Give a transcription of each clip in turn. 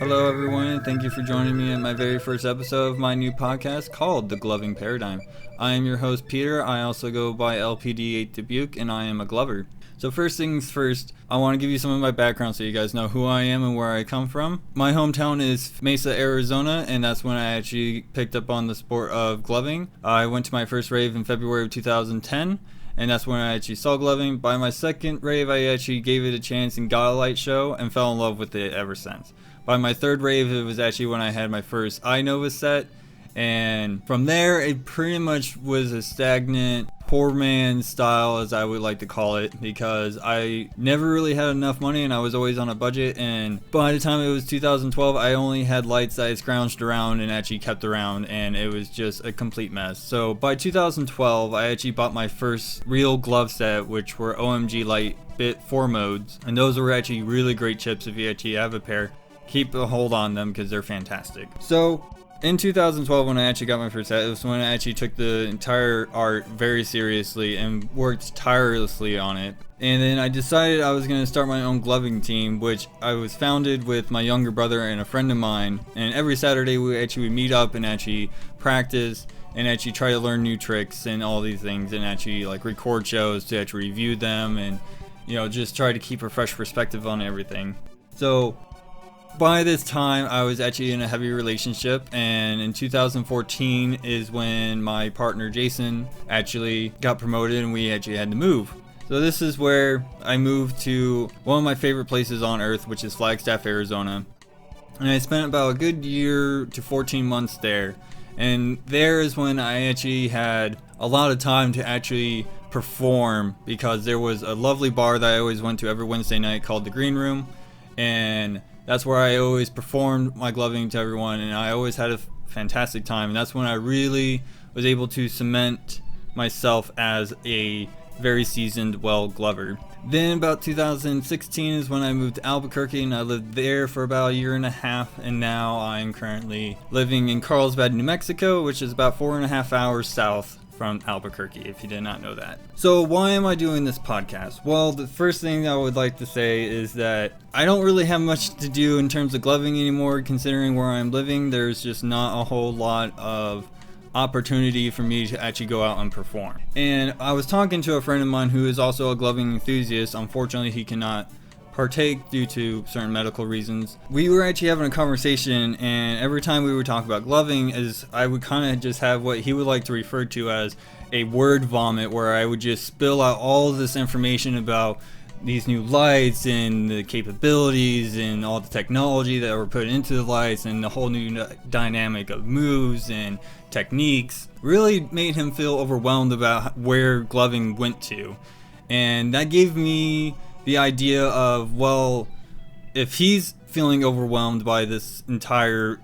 Hello, everyone, and thank you for joining me in my very first episode of my new podcast called The Gloving Paradigm. I am your host, Peter. I also go by LPD8 Dubuque, and I am a glover. So first things first, I want to give you some of my background so you guys know who I am and where I come from. My hometown is Mesa, Arizona, and that's when I actually picked up on the sport of gloving. I went to my first rave in February of 2010. And that's when I actually saw gloving. By my second rave, I actually gave it a chance and got a light show and fell in love with it ever since. By my third rave, it was actually when I had my first iNova set. And from there, it pretty much was a stagnant, poor man style, as I would like to call it, because I never really had enough money and I was always on a budget. And by the time it was 2012, I only had lights that I scrounged around and actually kept around, and it was just a complete mess. So by 2012, I actually bought my first real glove set, which were OMG Light Bit 4 modes, and those were actually really great chips. If you actually have a pair, keep a hold on them because they're fantastic. So in 2012, when I actually got my first set, it was when I actually took the entire art very seriously and worked tirelessly on it. And then I decided I was going to start my own gloving team, which I was founded with my younger brother and a friend of mine. And every Saturday we actually would meet up and actually practice and actually try to learn new tricks and all these things, and actually like record shows to actually review them and, you know, just try to keep a fresh perspective on everything. So by this time, I was actually in a heavy relationship, and in 2014 is when my partner Jason actually got promoted and we actually had to move. So this is where I moved to one of my favorite places on earth, which is Flagstaff, Arizona. And I spent about a good year to 14 months there. And there is when I actually had a lot of time to actually perform, because there was a lovely bar that I always went to every Wednesday night called the Green Room. And that's where I always performed my gloving to everyone, and I always had a fantastic time. And that's when I really was able to cement myself as a very seasoned, well glover. Then about 2016 is when I moved to Albuquerque, and I lived there for about a year and a half, and now I'm currently living in Carlsbad, New Mexico, which is about 4.5 hours south from Albuquerque, if you did not know that. So why am I doing this podcast? Well, the first thing I would like to say is that I don't really have much to do in terms of gloving anymore, considering where I'm living. There's just not a whole lot of opportunity for me to actually go out and perform. And I was talking to a friend of mine who is also a gloving enthusiast. Unfortunately, he cannot partake due to certain medical reasons. We were actually having a conversation, and every time we would talk about gloving, is I would kind of just have what he would like to refer to as a word vomit, where I would just spill out all of this information about these new lights and the capabilities and all the technology that were put into the lights and the whole new dynamic of moves and techniques. Really made him feel overwhelmed about where gloving went to. And that gave me the idea of, well, if he's feeling overwhelmed by this entire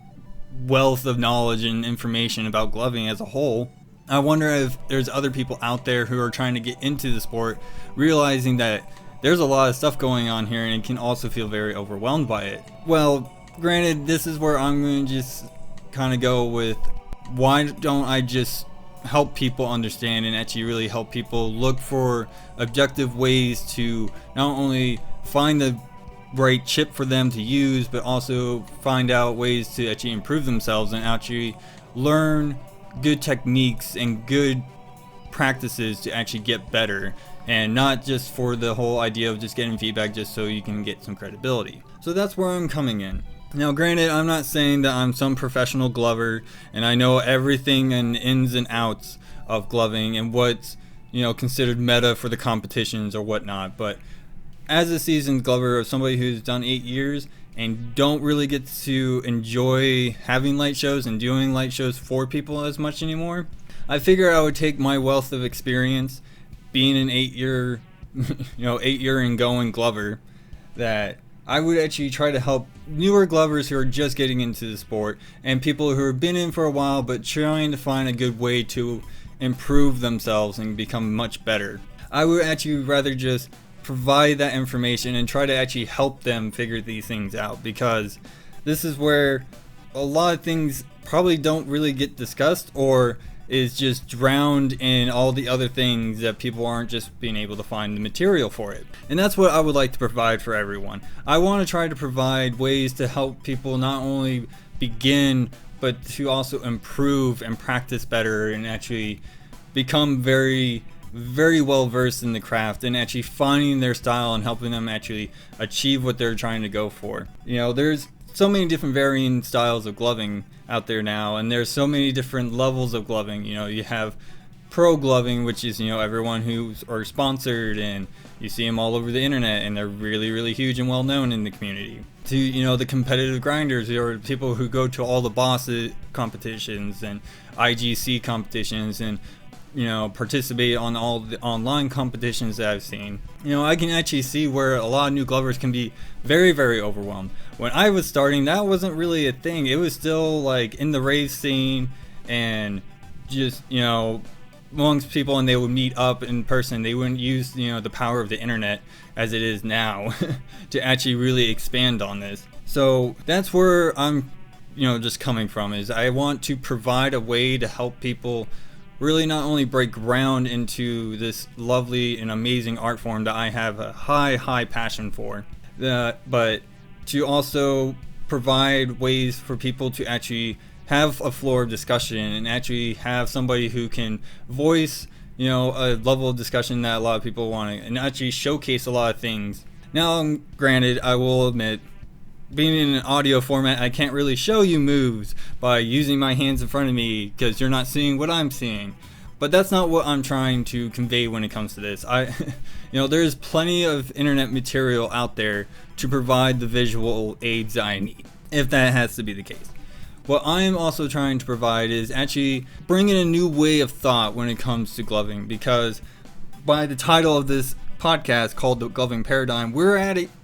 wealth of knowledge and information about gloving as a whole, I wonder if there's other people out there who are trying to get into the sport, realizing that there's a lot of stuff going on here and it can also feel very overwhelmed by it. Well, granted, this is where I'm going to just kind of go with, why don't I just help people understand and actually really help people look for objective ways to not only find the right chip for them to use, but also find out ways to actually improve themselves and actually learn good techniques and good practices to actually get better, and not just for the whole idea of just getting feedback just so you can get some credibility. So that's where I'm coming in. Now, granted, I'm not saying that I'm some professional glover and I know everything and ins and outs of gloving and what's, you know, considered meta for the competitions or whatnot, but as a seasoned glover, somebody who's done 8 years and don't really get to enjoy having light shows and doing light shows for people as much anymore, I figure I would take my wealth of experience being an 8-year, 8-year and going glover, that I would actually try to help newer glovers who are just getting into the sport and people who have been in for a while but trying to find a good way to improve themselves and become much better. I would actually rather just provide that information and try to actually help them figure these things out, because this is where a lot of things probably don't really get discussed, or is just drowned in all the other things that people aren't just being able to find the material for it. And that's what I would like to provide for everyone. I want to try to provide ways to help people not only begin, but to also improve and practice better and actually become very, very well versed in the craft and actually finding their style and helping them actually achieve what they're trying to go for. There's so many different varying styles of gloving out there now, and there's so many different levels of gloving. You have pro gloving, which is everyone who's or sponsored, and you see them all over the internet, and they're really, really huge and well known in the community. To the competitive grinders, or people who go to all the boss competitions and IGC competitions and participate on all the online competitions that I've seen. I can actually see where a lot of new glovers can be very, very overwhelmed. When I was starting, that wasn't really a thing. It was still like in the rave scene and just, amongst people, and they would meet up in person. They wouldn't use, the power of the internet as it is now to actually really expand on this. So that's where I'm, just coming from, is I want to provide a way to help people really not only break ground into this lovely and amazing art form that I have a high passion for, but to also provide ways for people to actually have a floor of discussion and actually have somebody who can voice, a level of discussion that a lot of people want to, and actually showcase a lot of things. Now, granted, I will admit, being in an audio format, I can't really show you moves by using my hands in front of me because you're not seeing what I'm seeing. But that's not what I'm trying to convey when it comes to this. There's plenty of internet material out there to provide the visual aids I need, if that has to be the case. What I'm also trying to provide is actually bring in a new way of thought when it comes to gloving, because by the title of this podcast called The Gloving Paradigm, we're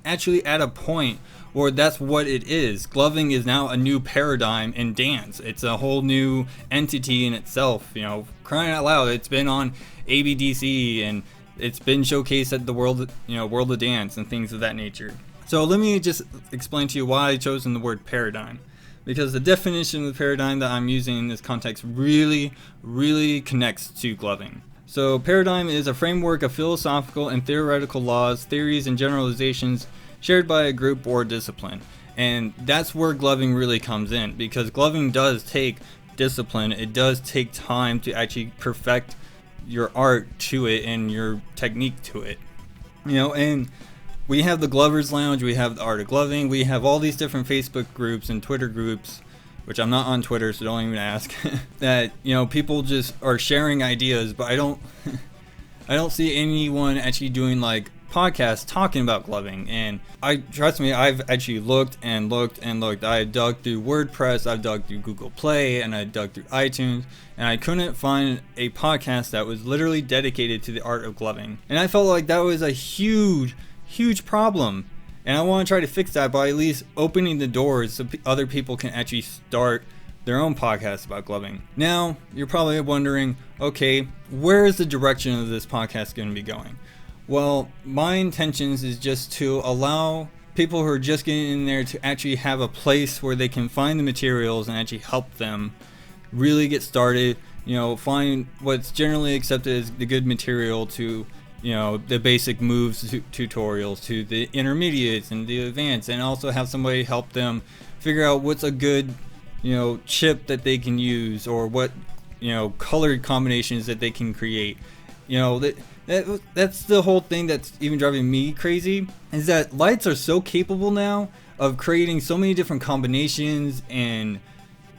actually at a point where that's what it is. Gloving is now a new paradigm in dance. It's a whole new entity in itself. Crying out loud, it's been on ABDC and it's been showcased at the World of Dance and things of that nature. So let me just explain to you why I chosen the word paradigm, because the definition of the paradigm that I'm using in this context really, really connects to gloving. So paradigm is a framework of philosophical and theoretical laws, theories, and generalizations shared by a group or discipline. And that's where gloving really comes in, because gloving does take discipline. It does take time to actually perfect your art to it and your technique to it. And we have the Glovers Lounge, we have the Art of Gloving, we have all these different Facebook groups and Twitter groups, which I'm not on Twitter, so don't even ask, that, people just are sharing ideas, but I don't see anyone actually doing like podcasts talking about gloving. And trust me, I've actually looked. I dug through WordPress, I've dug through Google Play, and I dug through iTunes, and I couldn't find a podcast that was literally dedicated to the art of gloving. And I felt like that was a huge problem. And I want to try to fix that by at least opening the doors so other people can actually start their own podcast about gloving. Now, you're probably wondering, okay, where is the direction of this podcast going to be going? Well, my intentions is just to allow people who are just getting in there to actually have a place where they can find the materials and actually help them really get started, find what's generally accepted as the good material to, the basic moves tutorials, to the intermediates and the advanced, and also have somebody help them figure out what's a good, chip that they can use, or what, colored combinations that they can create. That's the whole thing that's even driving me crazy, is that lights are so capable now of creating so many different combinations, and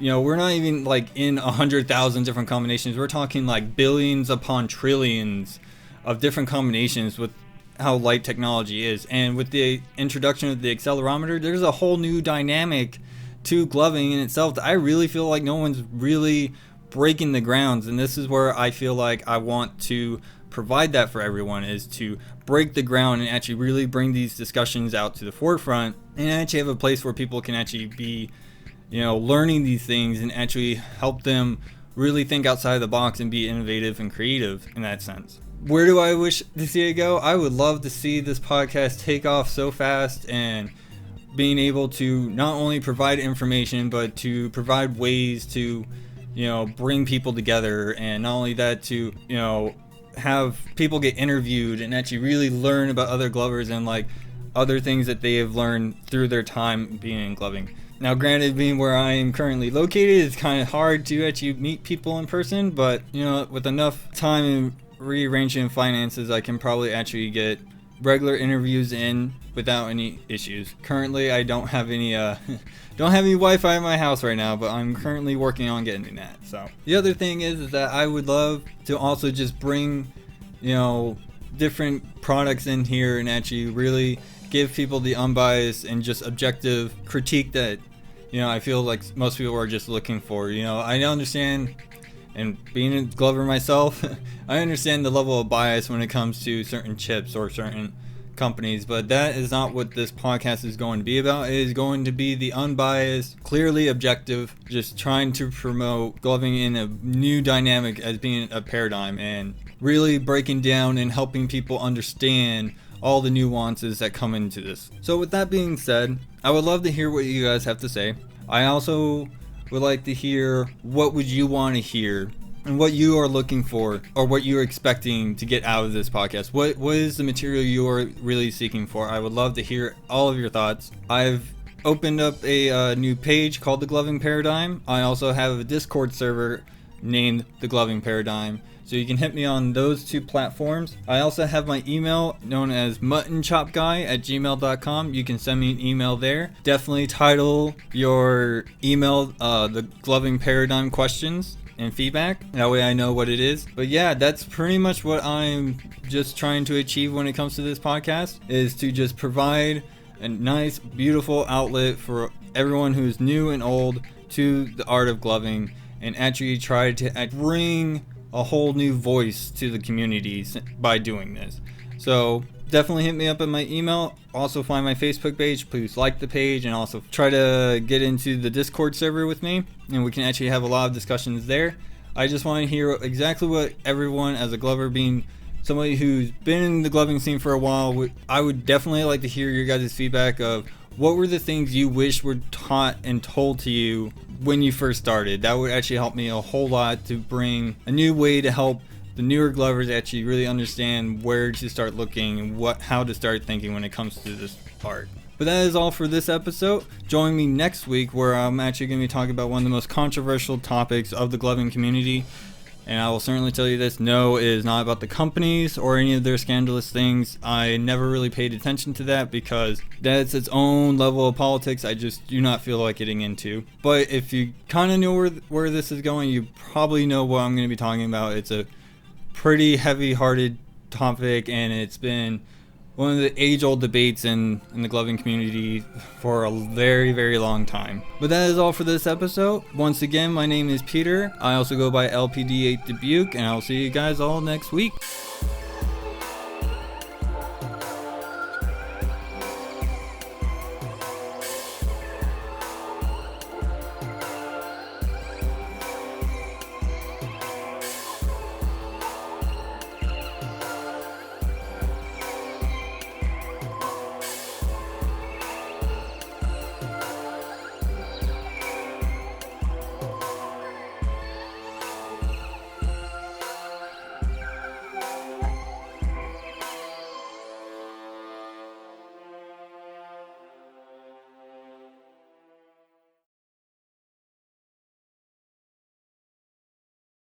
we're not even like in 100,000 different combinations. We're talking like billions upon trillions of different combinations with how light technology is. And with the introduction of the accelerometer, there's a whole new dynamic to gloving in itself that I really feel like no one's really breaking the grounds. And this is where I feel like I want to provide that for everyone, is to break the ground and actually really bring these discussions out to the forefront, and actually have a place where people can actually be, learning these things and actually help them really think outside the box and be innovative and creative in that sense. Where do I wish to see it go? I would love to see this podcast take off so fast, and being able to not only provide information, but to provide ways to, bring people together, and not only that, to have people get interviewed and actually really learn about other glovers and like other things that they have learned through their time being in gloving. Now, granted, being where I am currently located, it's kind of hard to actually meet people in person, but with enough time and rearranging finances, I can probably actually get regular interviews in without any issues. Currently, I don't have any Wi-Fi in my house right now, but I'm currently working on getting that. So the other thing is that I would love to also just bring different products in here and actually really give people the unbiased and just objective critique that I feel like most people are just looking for. I understand, and being a glover myself, I understand the level of bias when it comes to certain chips or certain companies, but that is not what this podcast is going to be about. It is going to be the unbiased, clearly objective, just trying to promote gloving in a new dynamic as being a paradigm, and really breaking down and helping people understand all the nuances that come into this. So with that being said, I would love to hear what you guys have to say. I also would like to hear what would you want to hear and what you are looking for or what you're expecting to get out of this podcast. What is the material you are really seeking for? I would love to hear all of your thoughts. I've opened up a new page called The Gloving Paradigm. I also have a Discord server named The Gloving Paradigm, so you can hit me on those two platforms. I also have my email known as muttonchopguy@gmail.com. You can send me an email there. Definitely title your email The Gloving Paradigm questions and feedback. That way I know what it is. But yeah, that's pretty much what I'm just trying to achieve when it comes to this podcast, is to just provide a nice, beautiful outlet for everyone who's new and old to the art of gloving, and actually try to bring a whole new voice to the communities by doing this. So definitely hit me up at my email. Also find my Facebook page. Please like the page, and also try to get into the Discord server with me, and we can actually have a lot of discussions there. I just want to hear exactly what everyone, as a glover, being somebody who's been in the gloving scene for a while, I would definitely like to hear your guys' feedback of what were the things you wish were taught and told to you when you first started. That would actually help me a whole lot to bring a new way to help the newer glovers actually really understand where to start looking and how to start thinking when it comes to this art. But that is all for this episode. Join me next week, where I'm actually going to be talking about one of the most controversial topics of the gloving community. And I will certainly tell you this, no, it is not about the companies or any of their scandalous things. I never really paid attention to that because that's its own level of politics I just do not feel like getting into. But if you kind of know where this is going, you probably know what I'm going to be talking about. It's a pretty heavy-hearted topic, and it's been one of the age-old debates in the gloving community for a very, very long time. But that is all for this episode. Once again, my name is Peter. I also go by LPD8 Dubuque, and I'll see you guys all next week.